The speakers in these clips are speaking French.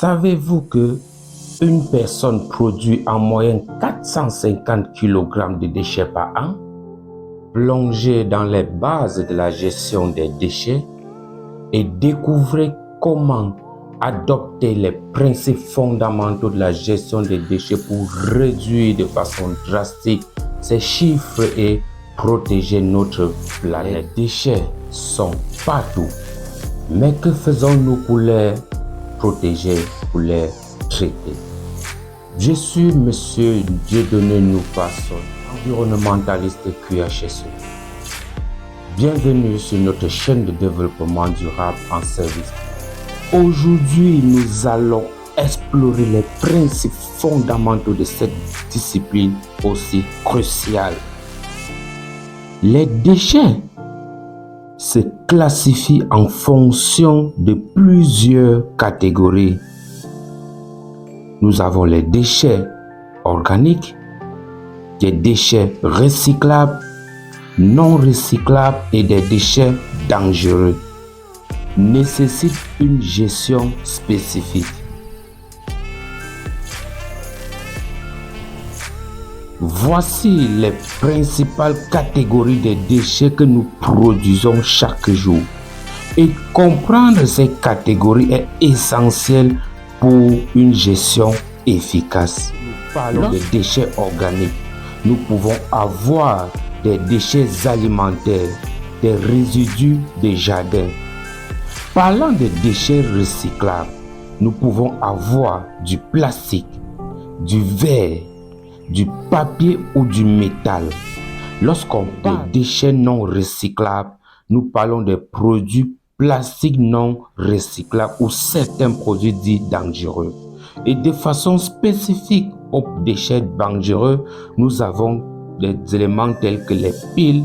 Savez-vous que une personne produit en moyenne 450 kg de déchets par an? Plongez dans les bases de la gestion des déchets et découvrez comment adopter les principes fondamentaux de la gestion des déchets pour réduire de façon drastique ces chiffres et protéger notre planète. Les déchets sont partout, mais que faisons-nous pour les protéger, pour les traiter? Je suis Monsieur Dieudonné Noupasson, environnementaliste QHSE. Bienvenue sur notre chaîne de développement durable en service. Aujourd'hui, nous allons explorer les principes fondamentaux de cette discipline aussi cruciale. Les déchets se classifient en fonction de plusieurs catégories. Nous avons les déchets organiques, des déchets recyclables, non recyclables et des déchets dangereux. Nécessitent une gestion spécifique. Voici les principales catégories des déchets que nous produisons chaque jour. Et comprendre ces catégories est essentiel pour une gestion efficace. Nous parlons de déchets organiques. Nous pouvons avoir des déchets alimentaires, des résidus des jardins. Parlant de déchets recyclables, nous pouvons avoir du plastique, du verre, du papier ou du métal. Lorsqu'on parle de déchets non recyclables, nous parlons des produits plastiques non recyclables ou certains produits dits dangereux. Et de façon spécifique aux déchets dangereux, nous avons des éléments tels que les piles,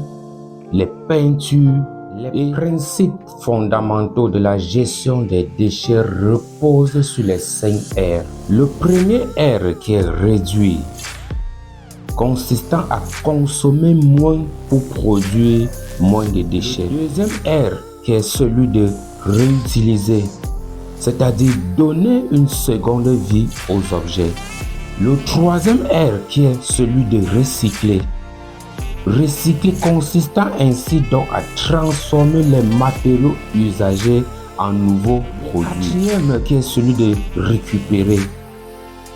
les peintures. Les principes fondamentaux de la gestion des déchets reposent sur les 5 R. Le premier R qui est réduit, consistant à consommer moins pour produire moins de déchets. Le deuxième R qui est celui de réutiliser, c'est-à-dire donner une seconde vie aux objets. Le troisième R qui est celui de recycler. Recycler consistant ainsi donc à transformer les matériaux usagés en nouveaux produits. Le quatrième qui est celui de récupérer,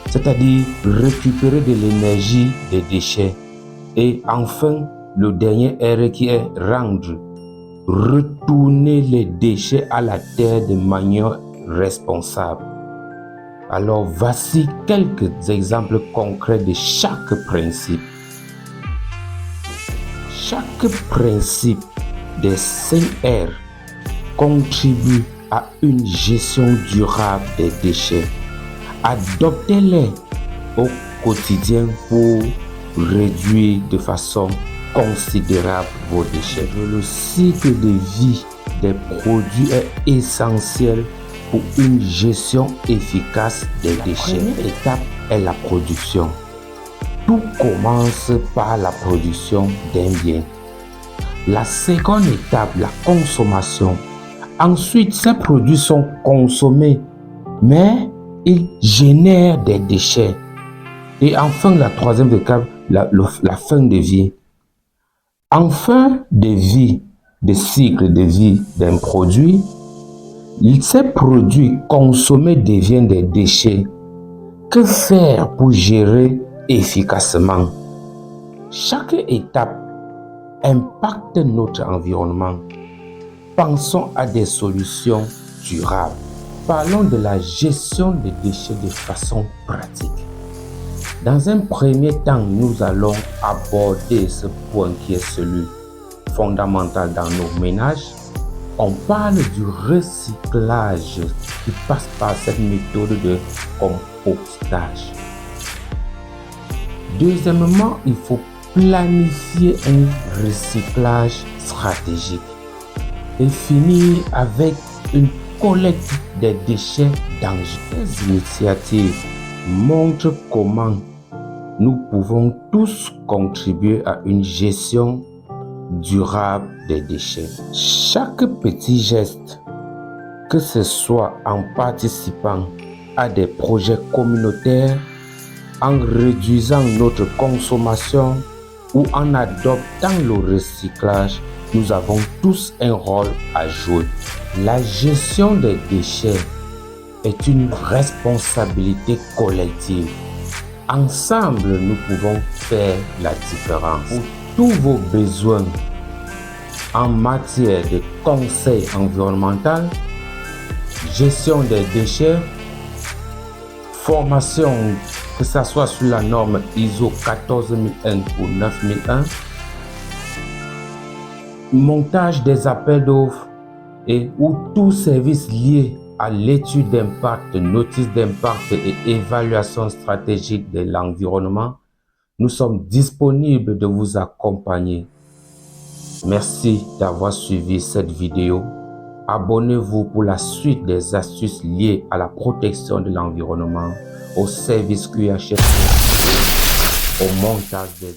c'est-à-dire récupérer de l'énergie des déchets. Et enfin, le dernier R qui est rendre, retourner les déchets à la terre de manière responsable. Alors voici quelques exemples concrets de chaque principe. Chaque principe des 5 R contribue à une gestion durable des déchets. Adoptez-les au quotidien pour réduire de façon considérable vos déchets. Le cycle de vie des produits est essentiel pour une gestion efficace des déchets. La première étape est la production. Tout commence par la production d'un bien. La seconde étape, la consommation. Ensuite, ces produits sont consommés, mais ils génèrent des déchets. Et enfin, la troisième étape, la fin de vie. En fin de vie, de cycle de vie d'un produit, ces produits consommés deviennent des déchets. Que faire pour gérer efficacement? Chaque étape impacte notre environnement. Pensons à des solutions durables. Parlons de la gestion des déchets de façon pratique. Dans un premier temps, nous allons aborder ce point qui est celui fondamental dans nos ménages. On parle du recyclage qui passe par cette méthode de compostage. Deuxièmement, il faut planifier un recyclage stratégique et finir avec une collecte des déchets dangereux. Ces initiatives montrent comment nous pouvons tous contribuer à une gestion durable des déchets. Chaque petit geste, que ce soit en participant à des projets communautaires, en réduisant notre consommation ou en adoptant le recyclage, nous avons tous un rôle à jouer. La gestion des déchets est une responsabilité collective. Ensemble, nous pouvons faire la différence. Pour tous vos besoins en matière de conseil environnemental, gestion des déchets, formation, que ce soit sur la norme ISO 14001 ou 9001, montage des appels d'offres et ou tout service lié à l'étude d'impact, notice d'impact et évaluation stratégique de l'environnement, nous sommes disponibles de vous accompagner. Merci d'avoir suivi cette vidéo. Abonnez-vous pour la suite des astuces liées à la protection de l'environnement, au service QHF, au montage des